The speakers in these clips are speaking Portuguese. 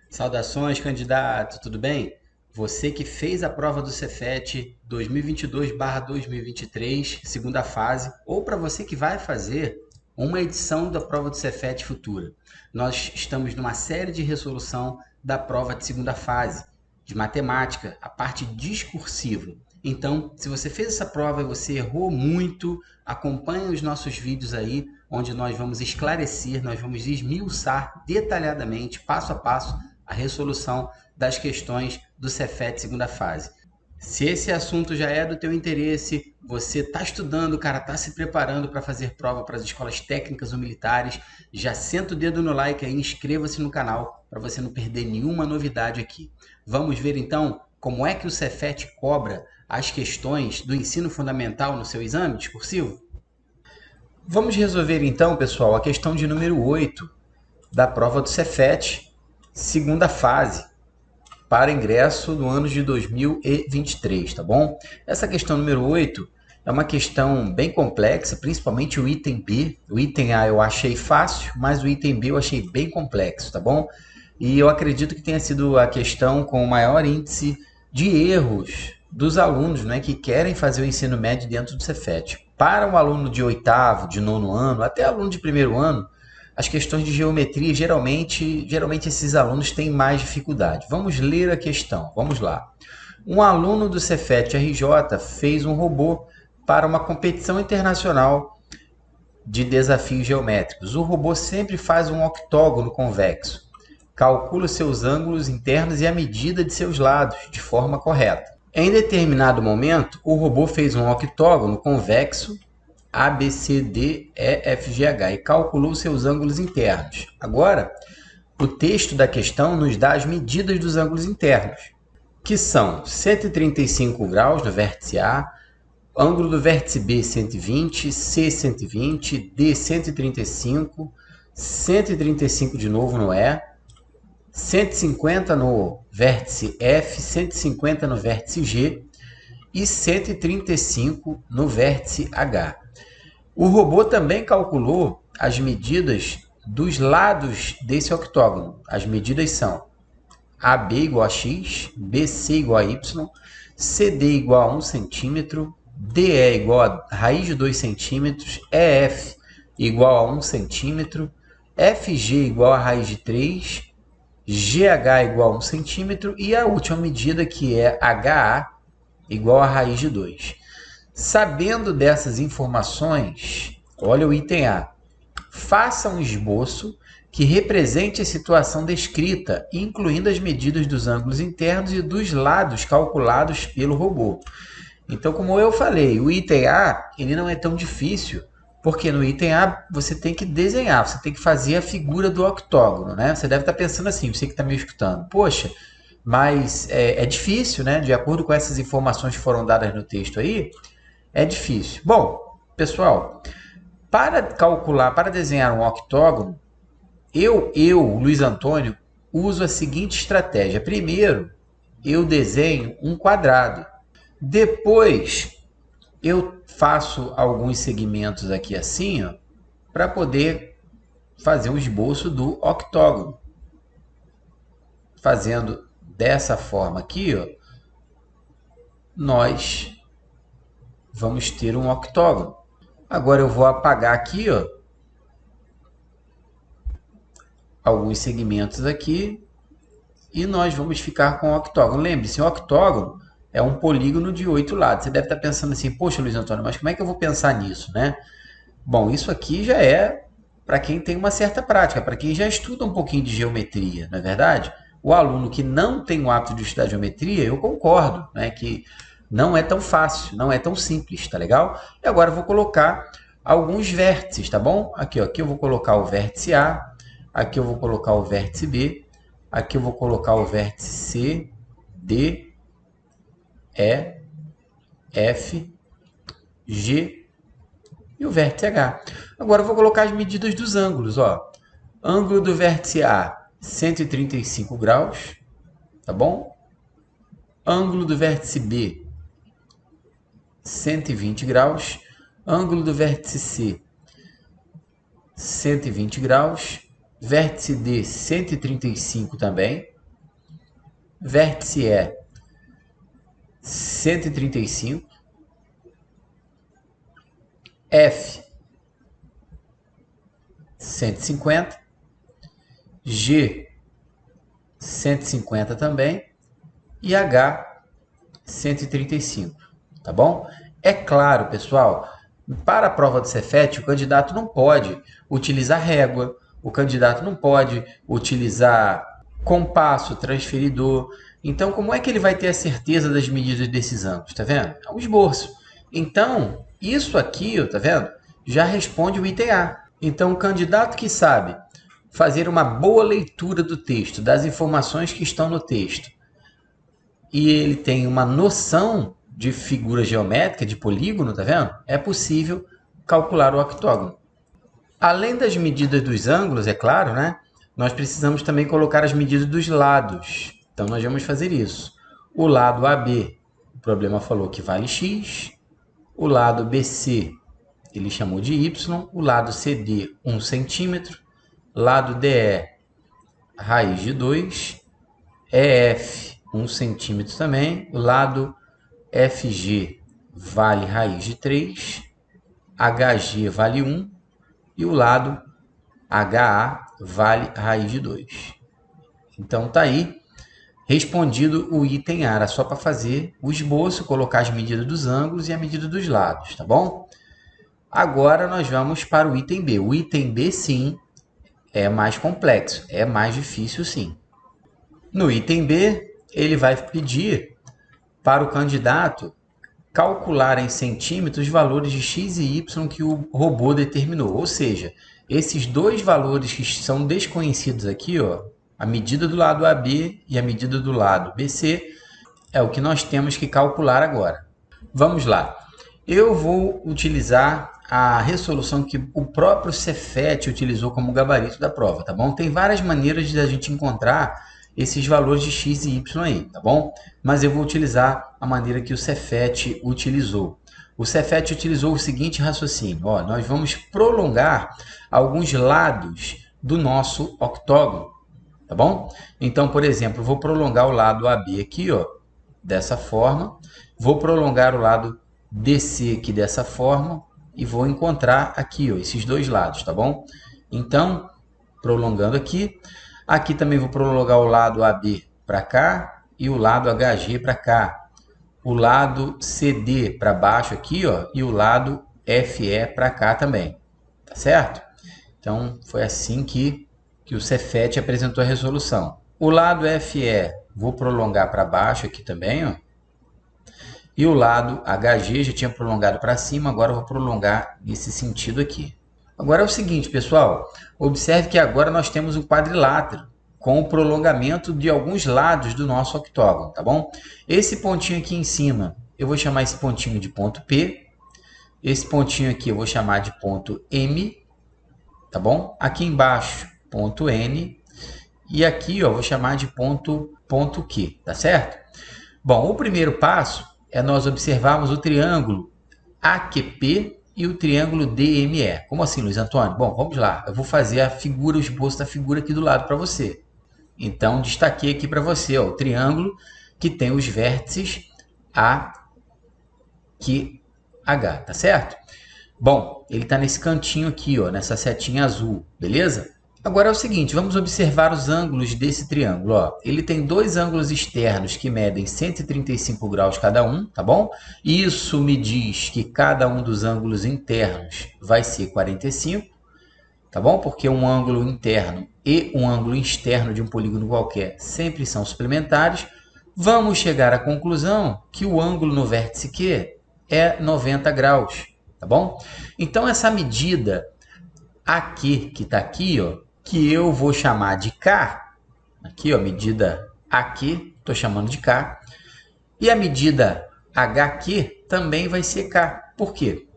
Saudações, candidato, tudo bem? Você que fez a prova do Cefet 2022/2023, segunda fase, ou para você que vai fazer uma edição da prova do Cefet futura. Nós estamos numa série de resolução da prova de segunda fase, de matemática, a parte discursiva. Então, se você fez essa prova e você errou muito, acompanhe os nossos vídeos aí, onde nós vamos esclarecer, nós vamos esmiuçar detalhadamente, passo a passo, a resolução das questões do Cefet segunda fase. Se esse assunto já é do teu interesse, você está estudando, cara, está se preparando para fazer prova para as escolas técnicas ou militares, já senta o dedo no like aí, inscreva-se no canal para você não perder nenhuma novidade aqui. Vamos ver então como é que o Cefet cobra as questões do ensino fundamental no seu exame discursivo? Vamos resolver então, pessoal, a questão de número 8 da prova do Cefet, segunda fase, para ingresso no ano de 2023, tá bom? Essa questão número 8 é uma questão bem complexa, principalmente o item B. O item A eu achei fácil, mas o item B eu achei bem complexo, tá bom? E eu acredito que tenha sido a questão com o maior índice de erros dos alunos, né, que querem fazer o ensino médio dentro do Cefet. Para um aluno de oitavo, de nono ano, até aluno de primeiro ano, as questões de geometria, geralmente esses alunos têm mais dificuldade. Vamos ler a questão, vamos lá. Um aluno do Cefet RJ fez um robô para uma competição internacional de desafios geométricos. O robô sempre faz um octógono convexo. Calcula seus ângulos internos e a medida de seus lados de forma correta. Em determinado momento, o robô fez um octógono convexo A, B, C, D, E, F, G, H e calculou seus ângulos internos. Agora, o texto da questão nos dá as medidas dos ângulos internos, que são 135 graus no vértice A, ângulo do vértice B 120, C 120, D 135, 135 de novo no E, 150 no vértice F, 150 no vértice G e 135 no vértice H. O robô também calculou as medidas dos lados desse octógono. As medidas são AB igual a x, BC igual a y, CD igual a 1 centímetro, DE igual a raiz de 2 centímetros, EF igual a 1 centímetro, FG igual a raiz de 3, GH igual a 1 centímetro e a última medida que é HA igual a raiz de 2. Sabendo dessas informações, olha o item A. Faça um esboço que represente a situação descrita, incluindo as medidas dos ângulos internos e dos lados calculados pelo robô. Então, como eu falei, o item A ele não é tão difícil, porque no item A você tem que desenhar, você tem que fazer a figura do octógono, né? Você deve estar pensando assim, você que está me escutando, poxa, mas é difícil, né? De acordo com essas informações que foram dadas no texto aí, é difícil. Bom, pessoal, para calcular, para desenhar um octógono, Luiz Antônio, uso a seguinte estratégia. Primeiro, eu desenho um quadrado. Depois, eu faço alguns segmentos aqui assim, ó, para poder fazer um esboço do octógono. Fazendo dessa forma aqui, ó, nós vamos ter um octógono. Agora eu vou apagar aqui, ó, alguns segmentos aqui e nós vamos ficar com o octógono. Lembre-se, o octógono é um polígono de 8 lados. Você deve estar pensando assim, poxa, Luiz Antônio, mas como é que eu vou pensar nisso, né? Bom, isso aqui já é para quem tem uma certa prática, para quem já estuda um pouquinho de geometria, não é verdade? O aluno que não tem o hábito de estudar geometria, eu concordo, né, que não é tão fácil, não é tão simples, tá legal? E agora eu vou colocar alguns vértices, tá bom? Aqui, ó, aqui eu vou colocar o vértice A, aqui eu vou colocar o vértice B, aqui eu vou colocar o vértice C, D, E, F, G e o vértice H. Agora eu vou colocar as medidas dos ângulos. Ó. Ângulo do vértice A, 135 graus, tá bom? Ângulo do vértice B, 120 graus. Ângulo do vértice C, 120 graus. Vértice D, 135 também. vértice E 135, F 150, G 150 também e H 135, tá bom? É claro, pessoal, para a prova do Cefet, o candidato não pode utilizar régua, o candidato não pode utilizar compasso, transferidor. Então, como é que ele vai ter a certeza das medidas desses ângulos? Tá vendo? É um esboço. Então, isso aqui, tá vendo? Já responde o item A. Então, o candidato que sabe fazer uma boa leitura do texto, das informações que estão no texto, e ele tem uma noção de figura geométrica, de polígono, tá vendo? É possível calcular o octógono. Além das medidas dos ângulos, é claro, né? Nós precisamos também colocar as medidas dos lados. Então, nós vamos fazer isso. O lado AB, o problema falou que vale x. O lado BC, ele chamou de y. O lado CD, 1 centímetro. Lado DE, raiz de 2. EF, 1 centímetro também. O lado FG vale raiz de 3. HG vale 1. E o lado HA vale raiz de 2. Então, tá aí respondido o item A. Era só para fazer o esboço, colocar as medidas dos ângulos e a medida dos lados, tá bom? Agora, nós vamos para o item B. O item B, sim, é mais complexo, é mais difícil, sim. No item B, ele vai pedir para o candidato calcular em centímetros os valores de x e y que o robô determinou. Ou seja, esses dois valores que são desconhecidos aqui, ó, a medida do lado AB e a medida do lado BC, é o que nós temos que calcular agora. Vamos lá. Eu vou utilizar a resolução que o próprio Cefet utilizou como gabarito da prova, tá bom? Tem várias maneiras de a gente encontrar esses valores de x e y aí, tá bom? Mas eu vou utilizar a maneira que o Cefet utilizou. O Cefet utilizou o seguinte raciocínio: ó, nós vamos prolongar alguns lados do nosso octógono, tá bom? Então, por exemplo, eu vou prolongar o lado AB aqui, ó, dessa forma, vou prolongar o lado DC aqui dessa forma e vou encontrar aqui, ó, esses dois lados, tá bom? Então, prolongando aqui, aqui também vou prolongar o lado AB para cá e o lado HG para cá. O lado CD para baixo aqui, ó, e o lado FE para cá também, tá certo? Então, foi assim que o Cefet apresentou a resolução. O lado FE, vou prolongar para baixo aqui também, ó. E o lado HG já tinha prolongado para cima, agora eu vou prolongar nesse sentido aqui. Agora é o seguinte, pessoal, observe que agora nós temos um quadrilátero com o prolongamento de alguns lados do nosso octógono, tá bom? Esse pontinho aqui em cima, eu vou chamar esse pontinho de ponto P. Esse pontinho aqui eu vou chamar de ponto M, tá bom? Aqui embaixo, ponto N. E aqui, ó, eu vou chamar de ponto Q, tá certo? Bom, o primeiro passo é nós observarmos o triângulo AQP e o triângulo DME. Como assim, Luiz Antônio? Bom, vamos lá. Eu vou fazer a figura, o esboço da figura aqui do lado para você. Então, destaquei aqui para você, ó, o triângulo que tem os vértices AQH, tá certo? Bom, ele está nesse cantinho aqui, ó, nessa setinha azul, beleza? Agora é o seguinte, vamos observar os ângulos desse triângulo. Ó. Ele tem dois ângulos externos que medem 135 graus cada um, tá bom? Isso me diz que cada um dos ângulos internos vai ser 45, tá bom? Porque um ângulo interno e um ângulo externo de um polígono qualquer sempre são suplementares. Vamos chegar à conclusão que o ângulo no vértice Q é 90 graus, tá bom? Então, essa medida aqui, que está aqui, ó, que eu vou chamar de K, aqui, ó, medida aqui, estou chamando de K, e a medida HQ também vai ser K. Por quê?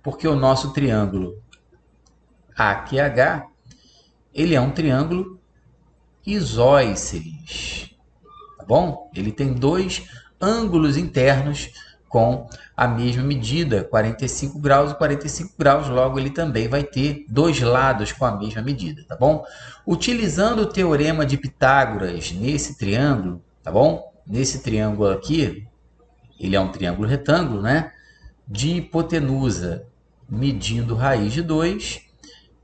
Porque o nosso triângulo AQH, ele é um triângulo isósceles, tá bom? Ele tem dois ângulos internos com a mesma medida, 45 graus e 45 graus, logo ele também vai ter dois lados com a mesma medida, tá bom? Utilizando o teorema de Pitágoras nesse triângulo, tá bom? Nesse triângulo aqui, ele é um triângulo retângulo, né? De hipotenusa medindo raiz de 2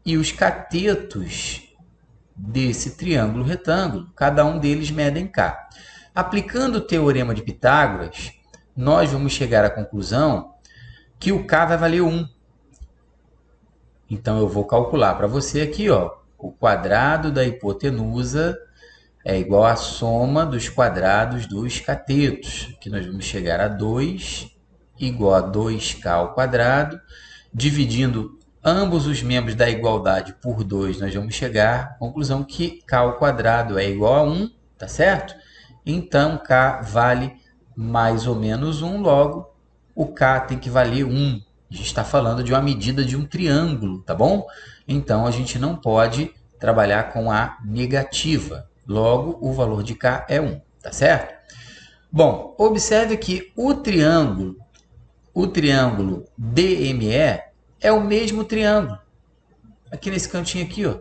e os catetos desse triângulo retângulo, cada um deles medem K. Aplicando o teorema de Pitágoras, nós vamos chegar à conclusão que o K vai valer 1. Então, eu vou calcular para você aqui, ó, o quadrado da hipotenusa é igual à soma dos quadrados dos catetos, que nós vamos chegar a 2 igual a 2K ao quadrado, dividindo ambos os membros da igualdade por 2, nós vamos chegar à conclusão que K ao quadrado é igual a 1, tá certo? Então, K vale mais ou menos 1, logo, o K tem que valer 1. A gente está falando de uma medida de um triângulo, tá bom? Então, a gente não pode trabalhar com a negativa. Logo, o valor de K é 1, tá certo? Bom, observe que o triângulo DME é o mesmo triângulo. Aqui nesse cantinho aqui, ó,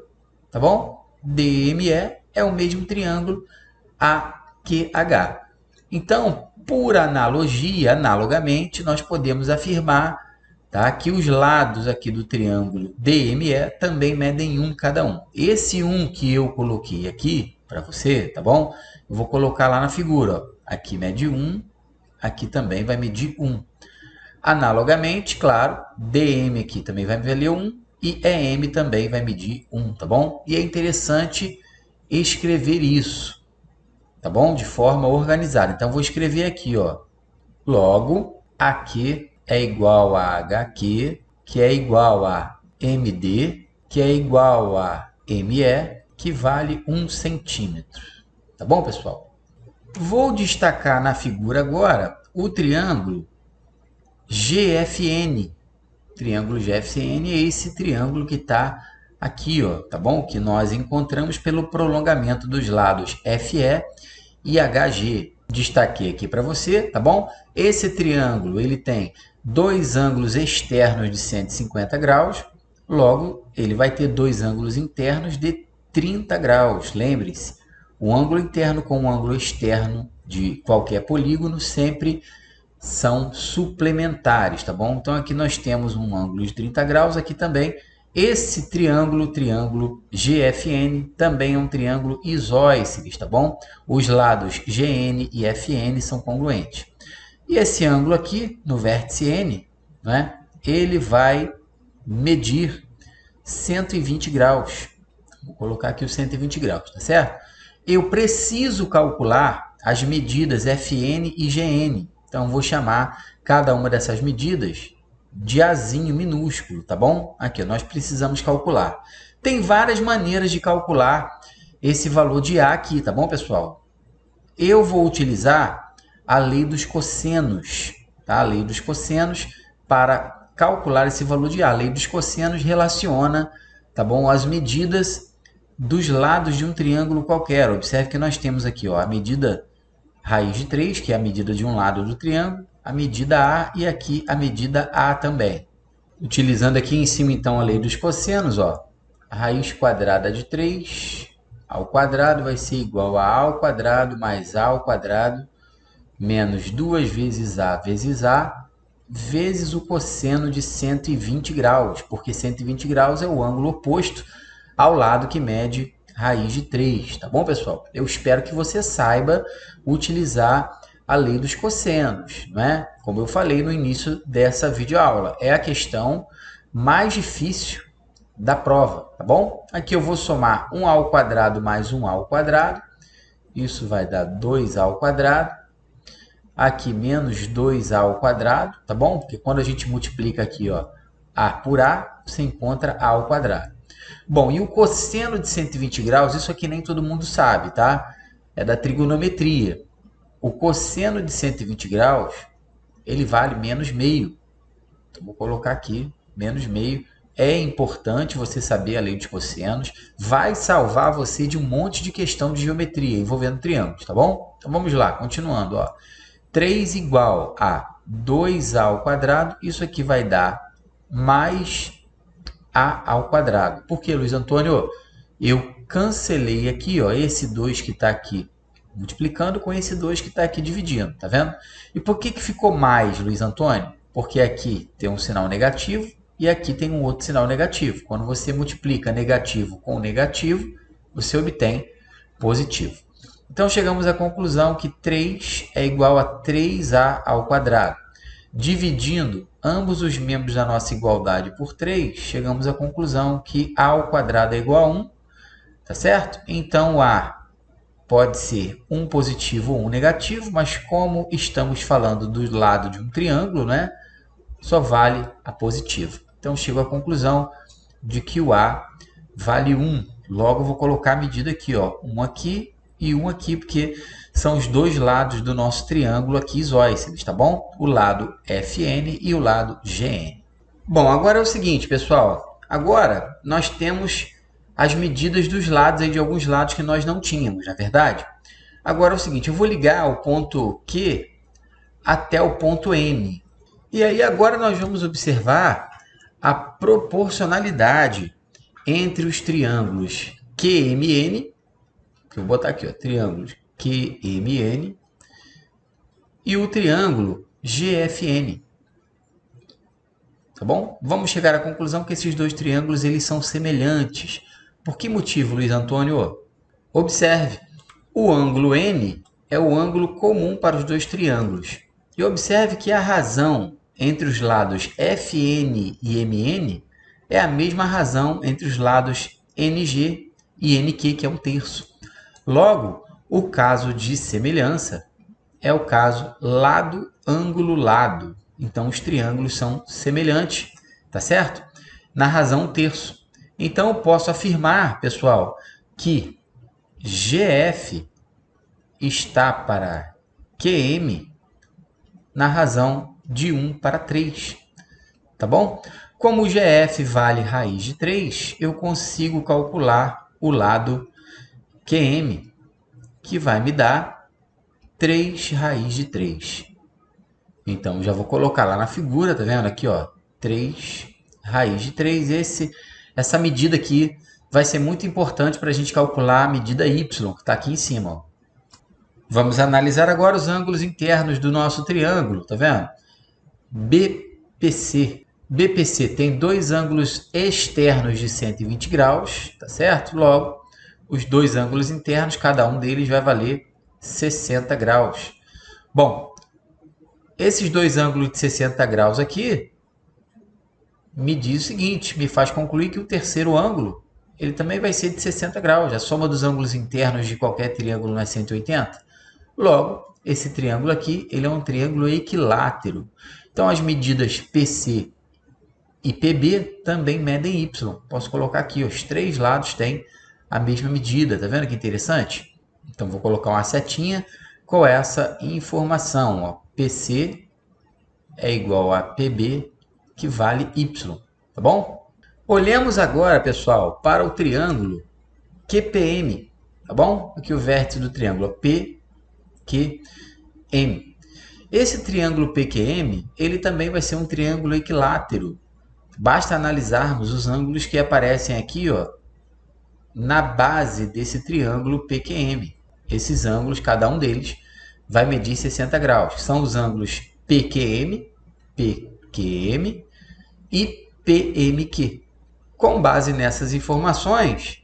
tá bom? DME é o mesmo triângulo AQH. Então, por analogia, analogamente, nós podemos afirmar, tá, que os lados aqui do triângulo DME também medem 1 cada um. Esse 1 que eu coloquei aqui para você, tá bom? Eu vou colocar lá na figura, ó. Aqui mede 1, aqui também vai medir 1. Analogamente, claro, DM aqui também vai valer 1 e EM também vai medir 1, tá bom? E é interessante escrever isso, tá bom? De forma organizada. Então, vou escrever aqui, ó. Logo, AQ é igual a HQ, que é igual a MD, que é igual a ME, que vale 1 centímetro. Tá bom, pessoal? Vou destacar na figura agora o triângulo GFN. Triângulo GFN é esse triângulo que está aqui, ó, tá bom? Que nós encontramos pelo prolongamento dos lados FE e HG. Destaquei aqui para você, tá bom? Esse triângulo, ele tem dois ângulos externos de 150 graus, logo, ele vai ter dois ângulos internos de 30 graus. Lembre-se, o ângulo interno com o ângulo externo de qualquer polígono sempre são suplementares, tá bom? Então, aqui nós temos um ângulo de 30 graus, aqui também. Esse triângulo GFN, também é um triângulo isósceles, tá bom? Os lados GN e FN são congruentes. E esse ângulo aqui, no vértice N, né, ele vai medir 120 graus. Vou colocar aqui os 120 graus, tá certo? Eu preciso calcular as medidas FN e GN. Então, vou chamar cada uma dessas medidas de Azinho minúsculo, tá bom? Aqui, nós precisamos calcular. Tem várias maneiras de calcular esse valor de A aqui, tá bom, pessoal? Eu vou utilizar a lei dos cossenos, tá? A lei dos cossenos para calcular esse valor de A. A lei dos cossenos relaciona, tá bom, as medidas dos lados de um triângulo qualquer. Observe que nós temos aqui, ó, a medida raiz de 3, que é a medida de um lado do triângulo, a medida A e aqui a medida A também. Utilizando aqui em cima, então, a lei dos cossenos, ó, a raiz quadrada de 3 ao quadrado vai ser igual a ao quadrado mais A ao quadrado menos 2 vezes A vezes o cosseno de 120 graus, porque 120 graus é o ângulo oposto ao lado que mede raiz de 3, tá bom, pessoal? Eu espero que você saiba utilizar a lei dos cossenos, né? Como eu falei no início dessa videoaula, é a questão mais difícil da prova, tá bom? Aqui eu vou somar 1A ao quadrado mais 1A ao quadrado, isso vai dar 2A ao quadrado, aqui menos 2A ao quadrado, tá bom? Porque quando a gente multiplica aqui, ó, A por A, você encontra A ao quadrado. Bom, e o cosseno de 120 graus, isso aqui nem todo mundo sabe, tá? É da trigonometria. O cosseno de 120 graus, ele vale menos meio. Então, vou colocar aqui, menos meio. É importante você saber a lei dos cossenos. Vai salvar você de um monte de questão de geometria envolvendo triângulos, tá bom? Então, vamos lá, continuando, ó. 3 igual a 2A ao quadrado, isso aqui vai dar mais A ao quadrado. Por que, Luiz Antônio? Eu cancelei aqui, ó, esse 2 que está aqui multiplicando com esse 2 que está aqui dividindo, tá vendo? E por que ficou mais, Luiz Antônio? Porque aqui tem um sinal negativo e aqui tem um outro sinal negativo. Quando você multiplica negativo com negativo, você obtém positivo. Então, chegamos à conclusão que 3 é igual a 3a ao quadrado. Dividindo ambos os membros da nossa igualdade por 3, chegamos à conclusão que a ao quadrado é igual a 1, tá certo? Então, a pode ser um positivo ou um negativo, mas como estamos falando do lado de um triângulo, né, só vale a positiva. Então, chego à conclusão de que o A vale 1. Logo, eu vou colocar a medida aqui, ó, um aqui e um aqui, porque são os dois lados do nosso triângulo aqui isósceles, tá bom? O lado FN e o lado GN. Bom, agora é o seguinte, pessoal. Agora, nós temos as medidas dos lados, aí, de alguns lados que nós não tínhamos, não é verdade? Agora é o seguinte, eu vou ligar o ponto Q até o ponto M. E aí agora nós vamos observar a proporcionalidade entre os triângulos QMN, que eu vou botar aqui, ó, triângulos QMN, e o triângulo GFN. Tá bom? Vamos chegar à conclusão que esses dois triângulos eles são semelhantes. Por que motivo, Luiz Antônio? Observe, o ângulo N é o ângulo comum para os dois triângulos. E observe que a razão entre os lados FN e MN é a mesma razão entre os lados NG e NQ, que é um terço. Logo, o caso de semelhança é o caso lado, ângulo, lado. Então, os triângulos são semelhantes, tá certo? Na razão terço. Então, eu posso afirmar, pessoal, que GF está para QM na razão de 1 para 3, tá bom? Como o GF vale raiz de 3, eu consigo calcular o lado QM, que vai me dar 3 raiz de 3. Então, já vou colocar lá na figura, tá vendo? Aqui, ó, 3 raiz de 3. Essa medida aqui vai ser muito importante para a gente calcular a medida y, que está aqui em cima, ó. Vamos analisar agora os ângulos internos do nosso triângulo, tá vendo? BPC. BPC tem dois ângulos externos de 120 graus, tá certo? Logo, os dois ângulos internos, cada um deles vai valer 60 graus. Bom, esses dois ângulos de 60 graus aqui me diz o seguinte, me faz concluir que o terceiro ângulo ele também vai ser de 60 graus. A soma dos ângulos internos de qualquer triângulo não é 180. Logo, esse triângulo aqui ele é um triângulo equilátero. Então, as medidas PC e PB também medem Y. Posso colocar aqui, os três lados têm a mesma medida. Tá vendo que interessante? Então, vou colocar uma setinha com essa informação. Ó. PC é igual a PB, que vale Y. Tá bom? Olhemos agora, pessoal, para o triângulo QPM. Tá bom? Aqui o vértice do triângulo PQM. Esse triângulo PQM, ele também vai ser um triângulo equilátero. Basta analisarmos os ângulos que aparecem aqui, ó, na base desse triângulo PQM. Esses ângulos, cada um deles, vai medir 60 graus. São os ângulos PQM, PQM e PMQ. Com base nessas informações,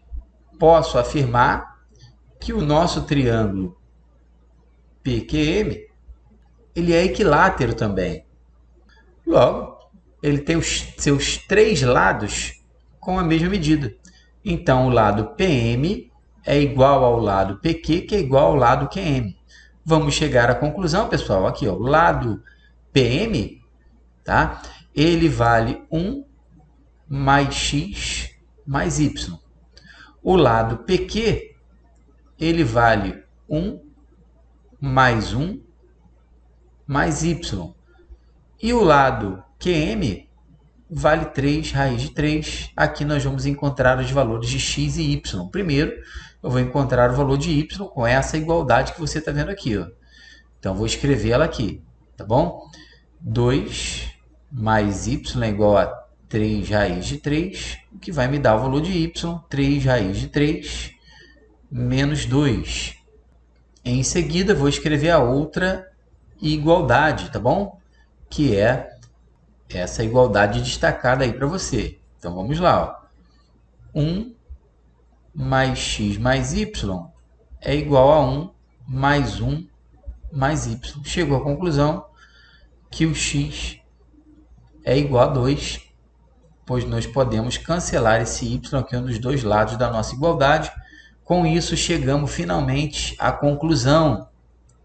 posso afirmar que o nosso triângulo PQM ele é equilátero também. Logo, ele tem os seus três lados com a mesma medida. Então, o lado PM é igual ao lado PQ, que é igual ao lado QM. Vamos chegar à conclusão, pessoal. Aqui, ó, o lado PM, tá? Ele vale 1 mais x mais y. O lado PQ, ele vale 1 mais 1 mais y. E o lado QM vale 3 raiz de 3. Aqui nós vamos encontrar os valores de x e y. Primeiro, eu vou encontrar o valor de y com essa igualdade que você está vendo aqui. Ó. Então, vou escrever ela aqui, tá bom? 2 mais y é igual a 3 raiz de 3, o que vai me dar o valor de y, 3 raiz de 3, menos 2. Em seguida, vou escrever a outra igualdade, tá bom? Que é essa igualdade destacada aí para você. Então, vamos lá. 1 mais x mais y é igual a 1 mais 1 mais y. Chegou à conclusão que o x é igual a 2, pois nós podemos cancelar esse y aqui um dos dois lados da nossa igualdade. Com isso, chegamos finalmente à conclusão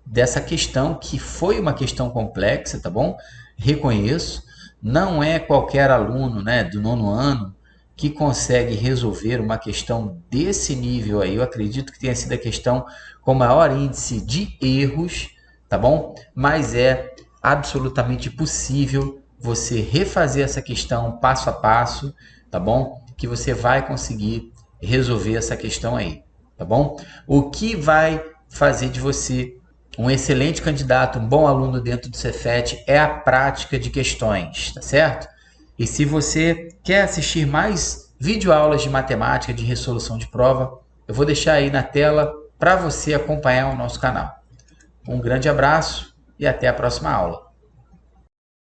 dessa questão, que foi uma questão complexa, tá bom? Reconheço, não é qualquer aluno, né, do nono ano que consegue resolver uma questão desse nível aí. Eu acredito que tenha sido a questão com maior índice de erros, tá bom? Mas é absolutamente possível você refazer essa questão passo a passo, tá bom? Que você vai conseguir resolver essa questão aí, tá bom? O que vai fazer de você um excelente candidato, um bom aluno dentro do Cefet é a prática de questões, tá certo? E se você quer assistir mais videoaulas de matemática, de resolução de prova, eu vou deixar aí na tela para você acompanhar o nosso canal. Um grande abraço e até a próxima aula.